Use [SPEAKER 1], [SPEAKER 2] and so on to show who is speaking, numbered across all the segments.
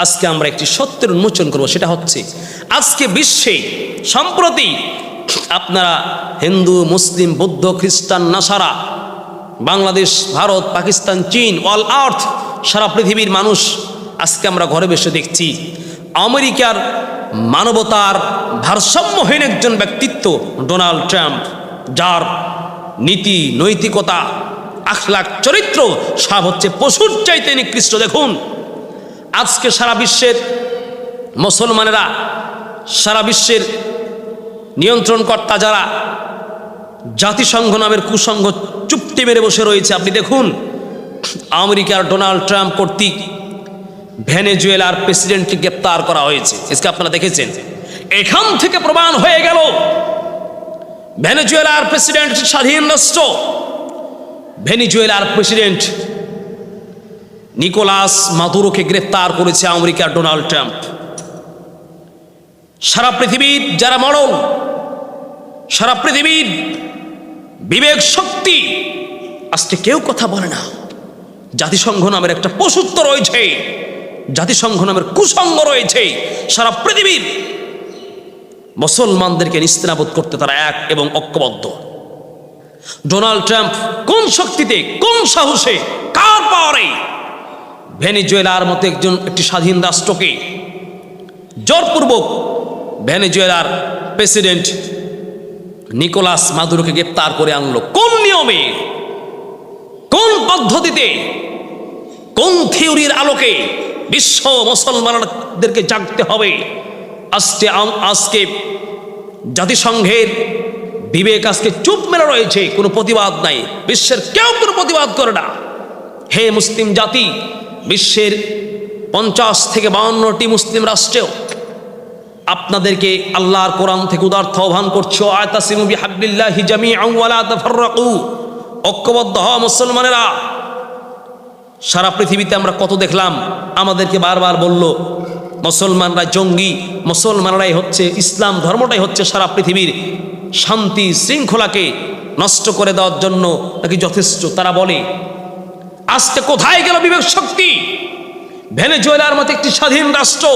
[SPEAKER 1] আজকে আমরা একটি সত্যের উন্মোচন করব, সেটা হচ্ছে আজকে বিশ্বে সম্প্রতি আপনারা হিন্দু, মুসলিম, বৌদ্ধ, খ্রিস্টান, নাসারা, বাংলাদেশ, ভারত, পাকিস্তান, চীন, অল আর্থ, সারা পৃথিবীর মানুষ আজকে আমরা ঘরে বসে দেখছি আমেরিকার মানবতার ভারসাম্যহীন একজন ব্যক্তিত্ব ডোনাল্ড ট্রাম্প, যার নীতি, নৈতিকতা, আখলাক, চরিত্র সব হচ্ছে পশুর চাইতে নিকৃষ্ট। দেখুন আজকে সারা বিশ্বের মুসলমানেরা, সারা বিশ্বের নিয়ন্ত্রণকর্তা যারা জাতিসংঘ নামের কুসংঘ চুপটি মেরে বসে রয়েছে। আপনি দেখুন আমেরিকার ডোনাল্ড ট্রাম্প কর্তৃক ভেনেজুয়েলার প্রেসিডেন্টকে গ্রেপ্তার করা হয়েছে। আজকে আপনারা দেখেছেন, এখান থেকে প্রমাণ হয়ে গেল ভেনেজুয়েলার প্রেসিডেন্ট স্বাধীন রাষ্ট্র। ভেনেজুয়েলার প্রেসিডেন্ট নিকোলাস মাদুরোকে গ্রেপ্তার করেছে আমেরিকার ডোনাল্ড ট্রাম্প। সারা পৃথিবীর যারা মরণ, সারা পৃথিবীর বিবেক শক্তি, আজকে কেউ কথা বলে না। জাতিসংঘ নামের একটা পশুত্ব রয়েছে, জাতিসংঘ নামের কুসংঘ রয়েছে। সারা পৃথিবীর মুসলমানদেরকে নিস্তেনাবুদ করতে তারা এক এবং ঐক্যবদ্ধ। ডোনাল্ড ট্রাম্প কোন শক্তিতে, কোন সাহসে, কার পাওয়ারে ভেনেজুয়েলার মতো একটি স্বাধীন রাষ্ট্রকে জোরপূর্বক ভেনেজুয়েলার প্রেসিডেন্ট নিকোলাস মাদুরোকে গ্রেপ্তার করে আনলো? কোন নিয়মে, কোন পদ্ধতিতে, কোন থিওরির আলোকে? বিশ্ব মুসলমানদেরকে জাগতে হবে। আজকে জাতিসংঘের বিবেক আজকে চুপ মেরে রয়েছে, কোনো প্রতিবাদ নাই। বিশ্বের কেউ কোনো প্রতিবাদ করে না। হে মুসলিম জাতি, বিশ্বের 50 থেকে 52টি মুসলিম রাষ্ট্রেও আপনাদেরকে আল্লাহর কোরআন থেকে উদার্থ আহ্বান করছে, আতাসিমু বিহাবলিল্লাহি জামিআন ওয়া লা তাফাররাকু। ঐক্যবদ্ধ হও মুসলমানেরা। সারা পৃথিবীতে আমরা কত দেখলাম, আমাদেরকে বারবার বলল মুসলমানরা জঙ্গি, মুসলমানরাই হচ্ছে, ইসলাম ধর্মটাই হচ্ছে সারা পৃথিবীর শান্তি শৃঙ্খলাকে নষ্ট করে দেওয়ার জন্য নাকি যথেষ্ট। তারা বলে আজকে কোথায় গেল বিবেক শক্তি? ভেনেজুয়েলার মতো একটি স্বাধীন রাষ্ট্র,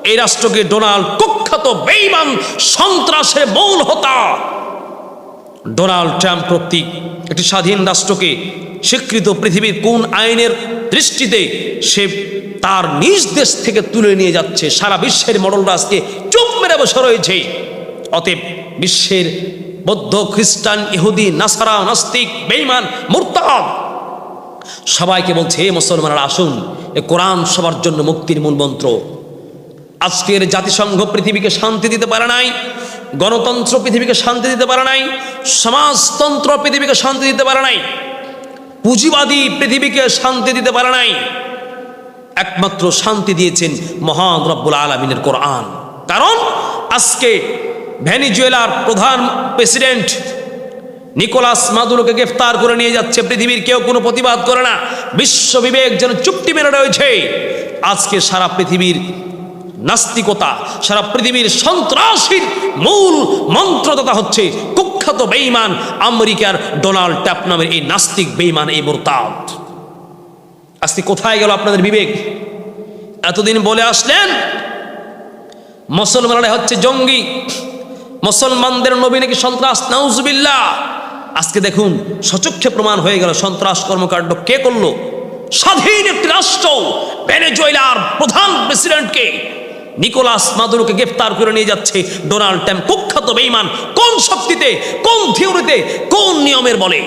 [SPEAKER 1] এই রাষ্ট্রকে ডোনাল্ড কুখ্যাত বেঈমান সন্ত্রাসের মূল হোতা ডোনাল্ড ট্রাম্প কর্তৃক একটি স্বাধীন রাষ্ট্রকে স্বীকৃত পৃথিবীর কোন আইনের দৃষ্টিতে সে তার নিজ দেশ থেকে তুলে নিয়ে যাচ্ছে। সারা বিশ্বের মডেলরা আজকে চুপ মেরে বসে রয়েছে। অতএব বিশ্বের বৌদ্ধ, খ্রিস্টান, ইহুদি, নাসারা, নাস্তিক, বেঈমান, মুরতাদ সবাইকে বলছে, হে মুসলমানরা আসুন, এ কোরআন সবার জন্য মুক্তির মূল মন্ত্র। আজকের জাতিসংঘ পৃথিবীকে শান্তি দিতে পারে নাই, গণতন্ত্র পৃথিবীকে শান্তি দিতে পারে নাই, সমাজতন্ত্র পৃথিবীকে শান্তি দিতে পারে নাই, পুঁজিবাদী পৃথিবীকে শান্তি দিতে পারে নাই। একমাত্র শান্তি দিয়েছেন মহান রব্বুল আলামিনের কোরআন। কারণ আজকে ভেনেজুয়েলার প্রধান প্রেসিডেন্ট নিকোলাস মাদুরোকে গ্রেফতার করে নিয়ে যাচ্ছে, পৃথিবীর কেউ কোনো প্রতিবাদ করে না। বিশ্ব বিবেক যেন চুপটি মেরে রয়েছে। আজকে সারা পৃথিবীর নাস্তিকতা, সারা পৃথিবীর সন্ত্রাসীর মূল মন্ত্রদাতা হচ্ছে কুখ্যাত বেঈমান আমেরিকার ডোনাল্ড ট্রাম্প নামের এই নাস্তিক বেঈমান, এই মুরতাদ। আজকে কোথায় গেল আপনাদের বিবেক? এতদিন বলে আসলেন মুসলমানরা হচ্ছে জঙ্গি, মুসলমানদের নবী নাকি সন্ত্রাস, নাউজুবিল্লাহ। আজকে দেখুন সচক্ষে প্রমাণ হয়ে গেল সন্ত্রাস কর্মকাণ্ড কে করলো। স্বাধীন একটি রাষ্ট্র ভেনেজুয়েলার প্রধান প্রেসিডেন্টকে নিকোলাস মাদুরোকে গ্রেফতার করে নিয়ে যাচ্ছে ডোনাল্ড ট্রাম্প, কুখ্যাত বেঈমান। কোন শক্তিতে, কোন থিওরিতে, কোন নিয়মের বলে?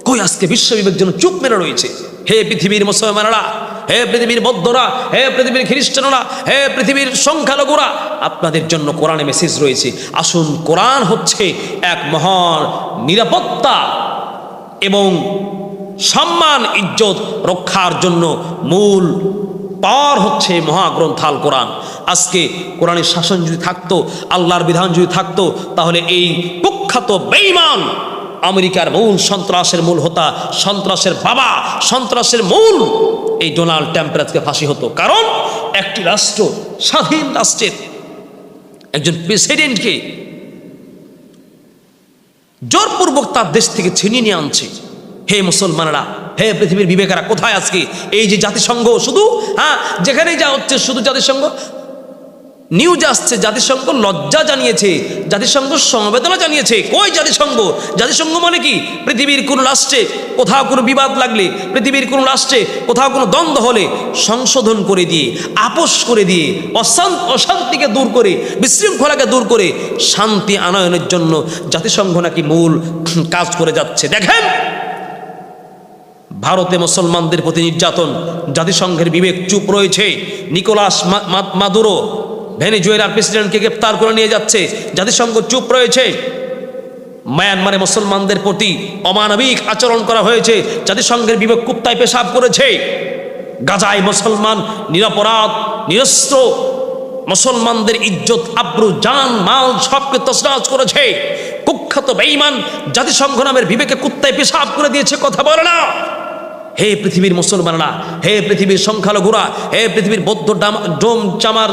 [SPEAKER 1] কই আজকে বিশ্ব বিবেক যেন চুপ মেরে রয়েছে। হে পৃথিবীর মুসলমানেরা, হে পৃথিবীর বৌদ্ধরা, হে পৃথিবীর খ্রিস্টানরা, হে পৃথিবীর সংখ্যালঘুরা, আপনাদের জন্য কোরআনে মেসেজ রয়েছে। আসুন, কোরআন হচ্ছে এক মহান নিরাপত্তা এবং সম্মান ইজ্জত রক্ষার জন্য মূল পাওয়ার হচ্ছে মহাগ্রন্থ আল কোরআন। আজকে কোরআনের শাসন যদি থাকতো, আল্লাহর বিধান যদি থাকতো, তাহলে এই কুখ্যাত বেঈমান আমেরিকার মূল সন্ত্রাসের মূল হোতা, সন্ত্রাসের বাবা, সন্ত্রাসের মূল এই ডোনাল্ড ট্রাম্পের আজকে ফাঁসি হতো। কারণ একটি রাষ্ট্র, স্বাধীন রাষ্ট্রের একজন প্রেসিডেন্টকে জোরপূর্বক তার দেশ থেকে ছিনিয়ে নিয়ে আনছে। হে মুসলমানরা, হে পৃথিবীর বিবেকেরা, কোথায় আজকে এই যে জাতিসংঘ, শুধু যেখানেই যা হচ্ছে শুধু জাতিসংঘ নিউজ আসছে, জাতিসংঘ লজ্জা জানিয়েছে, জাতিসংঘ সমবেদনা জানিয়েছে। কই জাতিসংঘ? জাতিসংঘ মানে কি? পৃথিবীর কোনো রাষ্ট্রে কোথাও কোনো বিবাদ লাগলে, পৃথিবীর কোনো রাষ্ট্রে কোথাও কোনো দ্বন্দ্ব হলে সংশোধন করে দিয়ে, আপোষ করে দিয়ে, অশান্তিকে দূর করে, বিশৃঙ্খলাকে দূর করে শান্তি আনয়নের জন্য জাতিসংঘ নাকি মূল কাজ করে যাচ্ছে। দেখেন ভারতে মুসলমানদের প্রতি নির্যাতন, জাতিসংঘের বিবেক চুপ রয়েছে। নিকোলাস মাদুরো ভেনেজুয়েলার প্রেসিডেন্টকে গ্রেপ্তার করে নিয়ে যাচ্ছে, জাতিসংঘ চুপ রয়েছে। মায়ানমারে মুসলমানদের প্রতি অমানবিক আচরণ করা হয়েছে, জাতিসংঘের বিবেক কুত্তায় পেশাব করেছে। গাজায় মুসলমান নিরপরাধ নিরস্ত্র মুসলমানদের ইজ্জত আব্রু জান মাল সবকে তছনছ করেছে। কুখ্যাত বেঈমান জাতিসংঘ নামের বিবেকে কুত্তায় পেশাব করে দিয়েছে, কথা বলে না। হে পৃথিবীর মুসলমানরা, হে পৃথিবীর সংখ্যালঘুরা, হে পৃথিবীর বৌদ্ধ ডোম চামার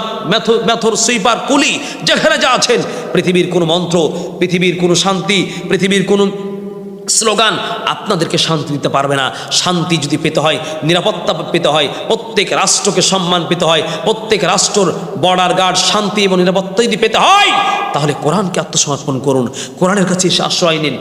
[SPEAKER 1] মেথর সুইপার কুলি যেখানে যা আছেন, পৃথিবীর কোনো মন্ত্র, পৃথিবীর কোনো শান্তি, পৃথিবীর কোনো স্লোগান আপনাদেরকে শান্তি দিতে পারবে না। শান্তি যদি পেতে হয়, নিরাপত্তা পেতে হয়, প্রত্যেক রাষ্ট্রকে সম্মান পেতে হয়, প্রত্যেক রাষ্ট্রর বর্ডার গার্ড শান্তি এবং নিরাপত্তা যদি পেতে হয়, তাহলে কোরআনকে আত্মসমর্পণ করুন, কোরআনের কাছে এসে আশ্রয় নিন।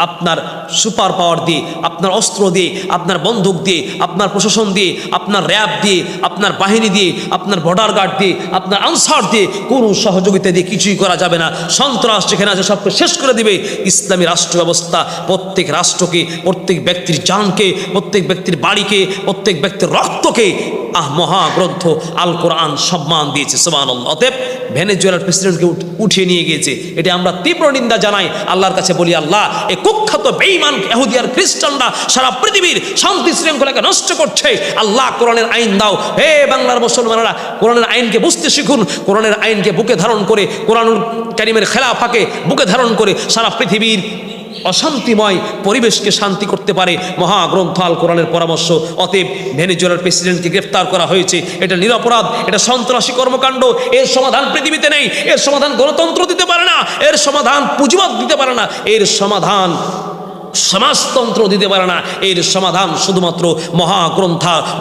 [SPEAKER 1] আপনার সুপার পাওয়ার দিয়ে, আপনার অস্ত্র দিয়ে, আপনার বন্দুক দিয়ে, আপনার প্রশাসন দিয়ে, আপনার র্যাব দিয়ে, আপনার বাহিনী দিয়ে, আপনার বর্ডার গার্ড দিয়ে, আপনার আনসার দিয়ে কোনো সহযোগিতা দিয়ে কিছুই করা যাবে না। সন্ত্রাস যেখানে আছে সবকে শেষ করে দিবে। ইসলামী রাষ্ট্র ব্যবস্থা প্রত্যেক রাষ্ট্রকে, প্রত্যেক ব্যক্তির জানকে, প্রত্যেক ব্যক্তির বাড়িকে, প্রত্যেক ব্যক্তির রক্তকে মহাগ্রন্থ আল কোরআন সম্মান দিয়েছে। সুবহানাল্লাহ। অতএব ভেনেজুয়েলার প্রেসিডেন্টকে উঠিয়ে নিয়ে গিয়েছে, এটা আমরা তীব্র নিন্দা জানাই। আল্লাহর কাছে বলি, আল্লাহ এই কুখ্যাত বেঈমান ইহুদি আর খ্রিস্টানরা সারা পৃথিবীর শান্তি শৃঙ্খলাকে নষ্ট করছে। আল্লাহ কোরআনের আইন দাও। হে বাংলার মুসলমানেরা, কোরআনের আইনকে বুঝতে শিখুন, কোরআনের আইনকে বুকে ধারণ করে, কোরআনুল কারীমের খেলাফাকে বুকে ধারণ করে সারা পৃথিবীর অশান্তিময় পরিবেশকে শান্তি করতে পারে মহাগ্রন্থ আল কোরআনের পরামর্শ। অতএব ভেনেজুয়েলার প্রেসিডেন্টকে গ্রেফতার করা হয়েছে, এটা নিরপরাধ, এটা সন্ত্রাসী কর্মকাণ্ড। এর সমাধান পৃথিবীতে নেই, এর সমাধান গণতন্ত্র দিতে পারে না, এর সমাধান পুঁজিবাদ দিতে পারে না, এর সমাধান সমাজতন্ত্র দিতে পারে না, এর সমাধান শুধুমাত্র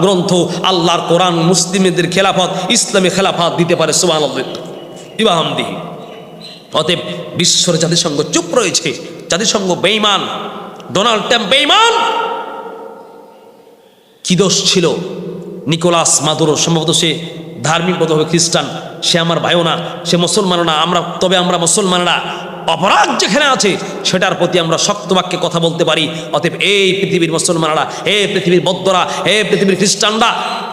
[SPEAKER 1] গ্রন্থ আল্লাহর কোরআন মুসলিমদের খেলাফত, ইসলামী খেলাফত দিতে পারে। সুবহানাল্লাহ ওয়া বিহামদিহি। অতএব বিশ্বর জাতিসংঘ চুপ রয়েছে, জাতিসংঘ বেঈমান, ডোনাল্ড ট্রাম্প বেঈমান। কি দোষ ছিল নিকোলাস মাদুরো? সম্ভবত সে ধার্মিকভাবে খ্রিস্টান, সে আমার ভাইও না, সে মুসলমানও না। তবে আমরা মুসলমানরা অপরাধ যেখানে আছে সেটার প্রতি আমরা শক্ত বাক্যে কথা বলতে পারি। অতএব এই পৃথিবীর মুসলমানরা, হে পৃথিবীর বৌদ্ধরা, হে পৃথিবীর খ্রিস্টানরা,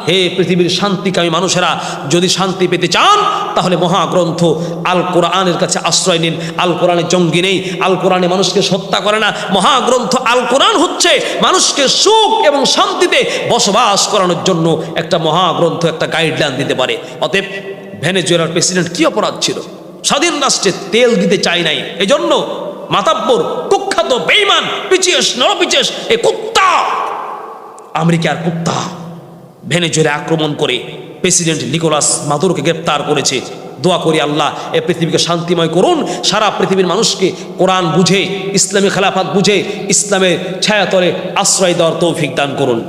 [SPEAKER 1] হে পৃথিবীর শান্তিকামী মানুষেরা, যদি শান্তি পেতে চান তাহলে মহাগ্রন্থ আল কোরআনের কাছে আশ্রয় নিন। আল কোরআনে জঙ্গি নেই, আল কোরআনে মানুষকে হত্যা করে না। মহাগ্রন্থ আল কোরআন হচ্ছে মানুষকে সুখ এবং শান্তিতে বসবাস করানোর জন্য একটা মহাগ্রন্থ, একটা গাইডলাইন দিতে পারে। অতএব ভেনেজুয়েলার প্রেসিডেন্ট কি অপরাধ ছিল? স্বাধীন রাষ্ট্রে তেল দিতে চাই নাই, এজন্য মাতাব্বর কুখ্যাত বেঈমান পিচিয়েস নরপিচেস এ কুত্তা, আমেরিকার কুত্তা ভেনেজুয়েলা আক্রমণ করে প্রেসিডেন্ট নিকোলাস মাদুরোকে গ্রেপ্তার করেছে। দোয়া করি আল্লাহ এ পৃথিবীকে শান্তিময় করুন, সারা পৃথিবীর মানুষকে কোরআন বুঝে, ইসলামী খেলাফত বুঝে, ইসলামের ছায়াতলে আশ্রয় দেওয়ার তৌফিক দান করুন।